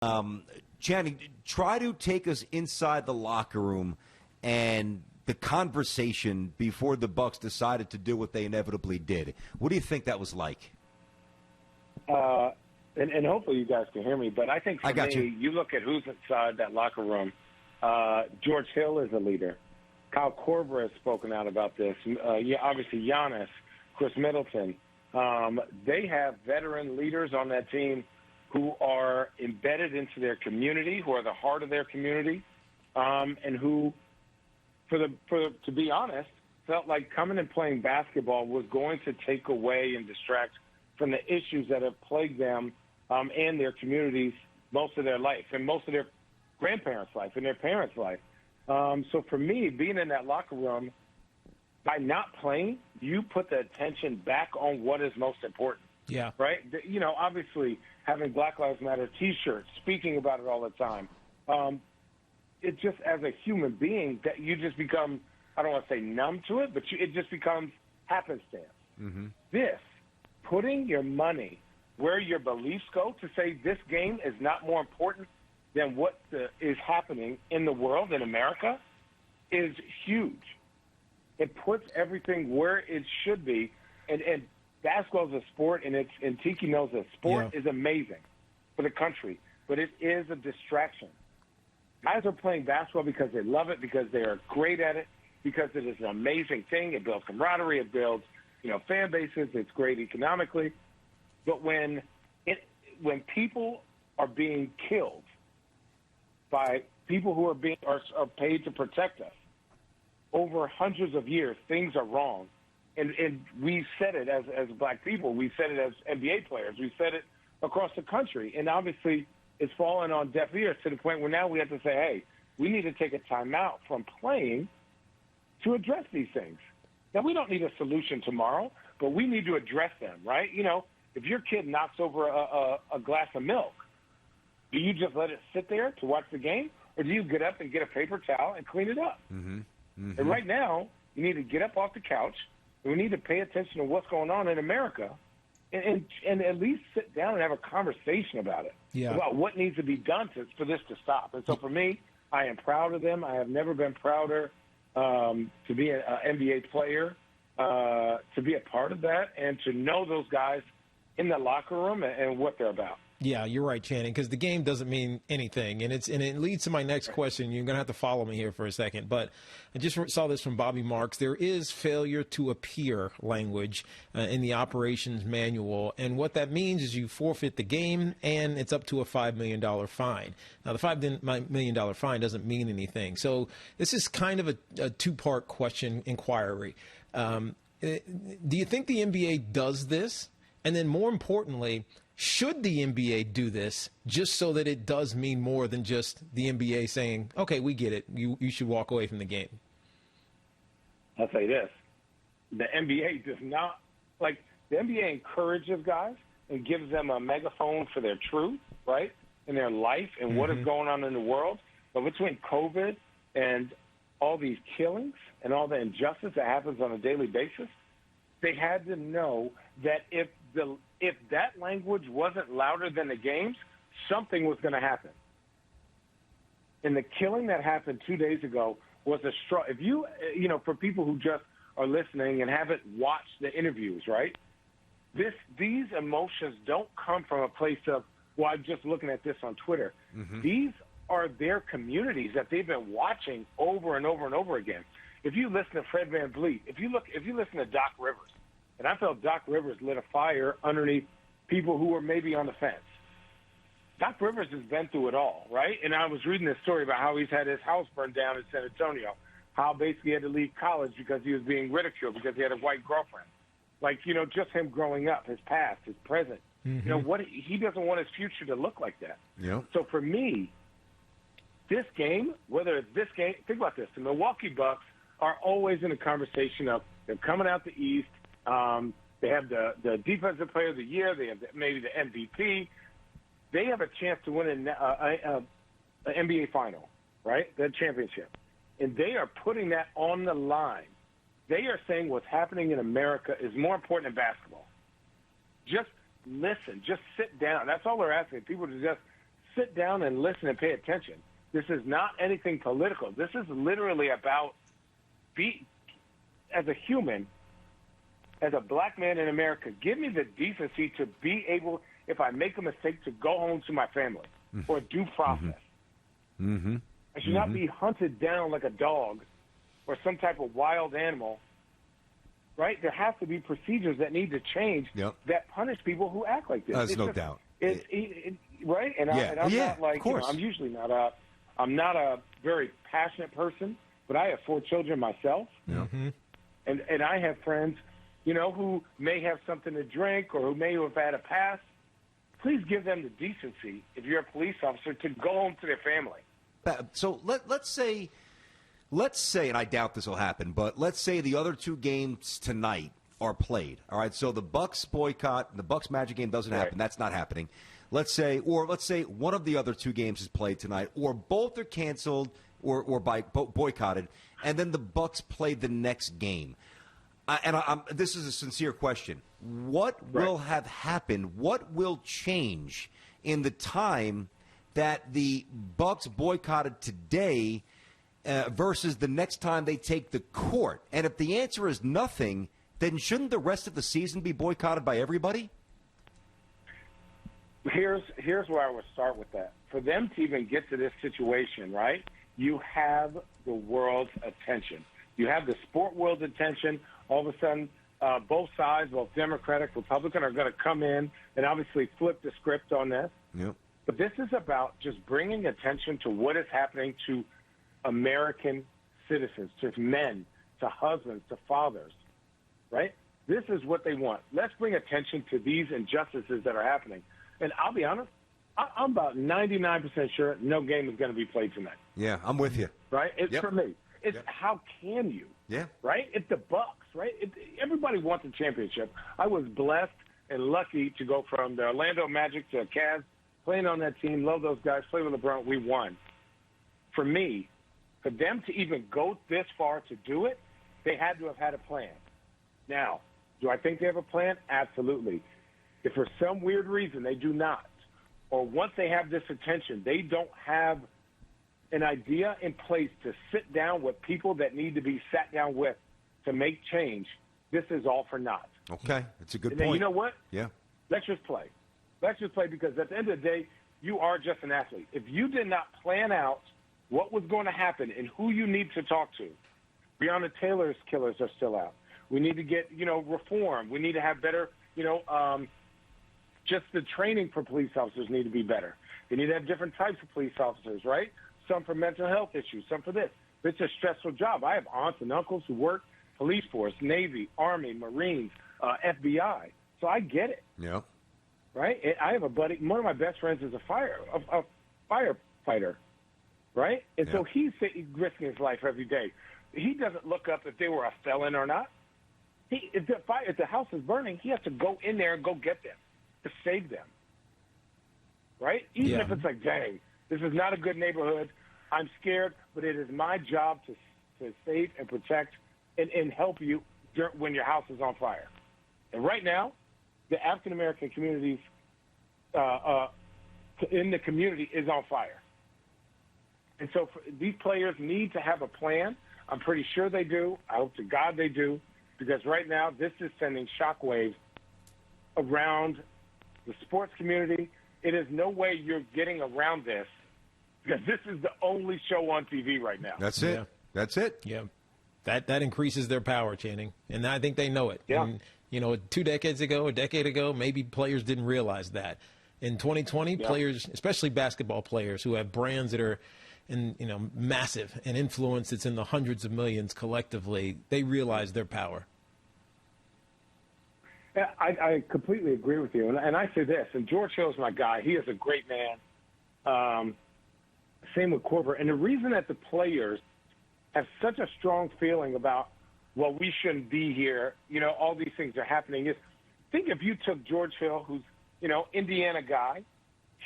Channing, try to take us inside the locker room and the conversation before the Bucks decided to do what they inevitably did. What do you think that was like? And hopefully you guys can hear me, but I think for me, you look at who's inside that locker room. George Hill is a leader. Kyle Korver has spoken out about this. Obviously Giannis, Chris Middleton. They have veteran leaders on that team who are embedded into their community, who are the heart of their community, and who, to be honest, felt like coming and playing basketball was going to take away and distract from the issues that have plagued them and their communities most of their life, and most of their grandparents' life, and their parents' life. So for me, being in that locker room, by not playing, you put the attention back on what is most important. Yeah. Right? Obviously, having Black Lives Matter T-shirts, speaking about it all the time, it just, as a human being, that you just become, I don't want to say numb to it, but it just becomes happenstance. Mm-hmm. This, putting your money where your beliefs go to say this game is not more important than what is happening in the world, in America, is huge. It puts everything where it should be, and basketball is a sport, and Tiki knows that sport is amazing for the country, but it is a distraction. Guys are playing basketball because they love it, because they are great at it, because it is an amazing thing. It builds camaraderie. It builds, fan bases. It's great economically. But when people are being killed by people who are paid to protect us over hundreds of years, things are wrong. And we said it as black people. We said it as NBA players. We said it across the country. And obviously it's fallen on deaf ears to the point where now we have to say, hey, we need to take a timeout from playing to address these things. Now, we don't need a solution tomorrow, but we need to address them, right? If your kid knocks over a glass of milk, do you just let it sit there to watch the game, or do you get up and get a paper towel and clean it up? Mm-hmm. Mm-hmm. And right now, you need to get up off the couch, and we need to pay attention to what's going on in America and at least sit down and have a conversation about it, about what needs to be done for this to stop. And so for me, I am proud of them. I have never been prouder to be an NBA player, to be a part of that, and to know those guys in the locker room and what they're about. Yeah, you're right, Channing, because the game doesn't mean anything. And it leads to my next question. You're going to have to follow me here for a second. But I just saw this from Bobby Marks. There is failure to appear language in the operations manual. And what that means is you forfeit the game, and it's up to a $5 million fine. Now, the $5 million fine doesn't mean anything. So this is kind of a two-part question inquiry. Do you think the NBA does this? And then more importantly, should the NBA do this just so that it does mean more than just the NBA saying, okay, we get it, you should walk away from the game? I'll say this. The NBA does not, the NBA encourages guys and gives them a megaphone for their truth, right, in their life and what is going on in the world. But between COVID and all these killings and all the injustice that happens on a daily basis, they had to know that if that language wasn't louder than the games, something was going to happen. And the killing that happened 2 days ago was a straw. If for people who just are listening and haven't watched the interviews, right, these emotions don't come from a place of, well, I'm just looking at this on Twitter. Mm-hmm. These are their communities that they've been watching over and over and over again. If you listen to Fred VanVleet, if you listen to Doc Rivers, and I felt Doc Rivers lit a fire underneath people who were maybe on the fence. Doc Rivers has been through it all, right? And I was reading this story about how he's had his house burned down in San Antonio, how basically he had to leave college because he was being ridiculed because he had a white girlfriend. Just him growing up, his past, his present. Mm-hmm. He doesn't want his future to look like that. Yeah. So for me, this game, whether it's this game, think about this. The Milwaukee Bucks are always in a conversation of they're coming out the East. They have the Defensive Player of the Year. They have maybe the MVP. They have a chance to win an NBA final, right? The championship. And they are putting that on the line. They are saying what's happening in America is more important than basketball. Just listen. Just sit down. That's all they're asking. People to just sit down and listen and pay attention. This is not anything political. This is literally about as a human, as a black man in America, give me the decency to be able, if I make a mistake, to go home to my family or due process. Mm-hmm. I should not be hunted down like a dog or some type of wild animal, right? There has to be procedures that need to change that punish people who act like this. There's no doubt. Right? And, I'm not like, I'm usually I'm not a very passionate person, but I have 4 children myself. Mm-hmm. And I have friends, who may have something to drink or who may have had a past. Please give them the decency, if you're a police officer, to go home to their family. So let's say, and I doubt this will happen, but let's say the other 2 games tonight are played. All right, so the Bucks boycott, the Bucks Magic game doesn't happen. That's not happening. Let's say one of the other 2 games is played tonight, or both are canceled or boycotted, and then the Bucks play the next game. This is a sincere question. What will have happened? What will change in the time that the Bucks boycotted today versus the next time they take the court? And if the answer is nothing, then shouldn't the rest of the season be boycotted by everybody? Here's where I would start with that. For them to even get to this situation, right, you have the world's attention. You have the sport world's attention. All of a sudden, both sides, both Democratic, Republican, are going to come in and obviously flip the script on this. Yep. But this is about just bringing attention to what is happening to American citizens, to men, to husbands, to fathers, right? This is what they want. Let's bring attention to these injustices that are happening. And I'll be honest, I'm about 99% sure no game is going to be played tonight. Yeah, I'm with you. Right? It's for me. It's how can you? Yeah. Right? It's the Bucks, right? Everybody wants a championship. I was blessed and lucky to go from the Orlando Magic to Cavs, playing on that team, love those guys, play with LeBron, we won. For me, for them to even go this far to do it, they had to have had a plan. Now, do I think they have a plan? Absolutely. If for some weird reason they do not, or once they have this attention, they don't have an idea in place to sit down with people that need to be sat down with to make change, this is all for naught. Okay, that's a good and point. Then, you know what? Yeah. Let's just play. Let's just play, because at the end of the day, you are just an athlete. If you did not plan out what was going to happen and who you need to talk to, Breonna Taylor's killers are still out. We need to get, reform. We need to have better, just the training for police officers need to be better. They need to have different types of police officers, right? Some for mental health issues, some for this. It's a stressful job. I have aunts and uncles who work police force, Navy, Army, Marines, FBI. So I get it. Yeah. Right? I have a buddy. One of my best friends is a firefighter, right? And so he's risking his life every day. He doesn't look up if they were a felon or not. If the house is burning, he has to go in there and go get them to save them, right? Even if it's like, dang, this is not a good neighborhood. I'm scared, but it is my job to save and protect and help you when your house is on fire. And right now, the African-American communities in the community is on fire. And so these players need to have a plan. I'm pretty sure they do. I hope to God they do, because right now this is sending shockwaves around the sports community. It is no way you're getting around this, because this is the only show on TV right now. That's it. Yeah. That's it. Yeah. That increases their power, Channing. And I think they know it. Yeah. And, 2 decades ago, a decade ago, maybe players didn't realize that. In 2020, players, especially basketball players who have brands that are massive and influence that's in the hundreds of millions collectively, they realize their power. Yeah, I completely agree with you. And I say this, and George Hill's my guy. He is a great man. Same with Corver. And the reason that the players have such a strong feeling about, well, we shouldn't be here, all these things are happening, is think if you took George Hill, who's, Indiana guy,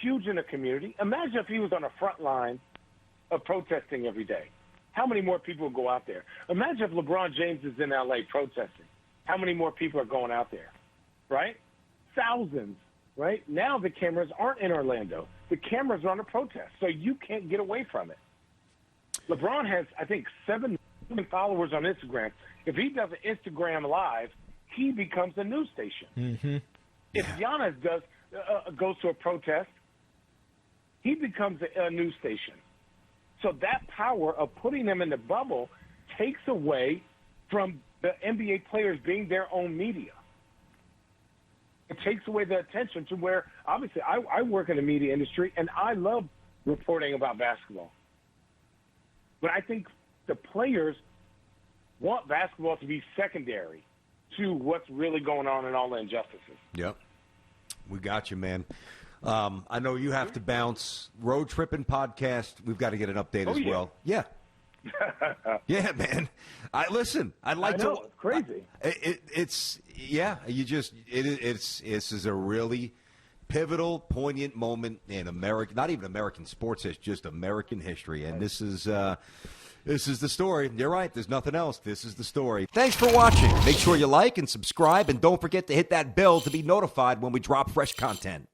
huge in the community. Imagine if he was on the front line of protesting every day. How many more people would go out there? Imagine if LeBron James is in L.A. protesting. How many more people are going out there, right? Thousands, right? Now the cameras aren't in Orlando. the cameras are on a protest, so you can't get away from it. LeBron has, I think, 7 million followers on Instagram. If he does an Instagram Live, he becomes a news station. Mm-hmm. If Giannis goes to a protest, he becomes a news station. So that power of putting them in the bubble takes away from the NBA players being their own media. It takes away the attention to where, obviously, I work in the media industry, and I love reporting about basketball. But I think the players want basketball to be secondary to what's really going on and all the injustices. Yep. We got you, man. I know you have to bounce. Road Tripping Podcast, we've got to get an update as well. Yeah. Yeah, man. I'd like to. It's crazy. This is a really pivotal, poignant moment in American, not even American sports, it's just American history. And this is the story. You're right. There's nothing else. This is the story. Thanks for watching. Make sure you like and subscribe, and don't forget to hit that bell to be notified when we drop fresh content.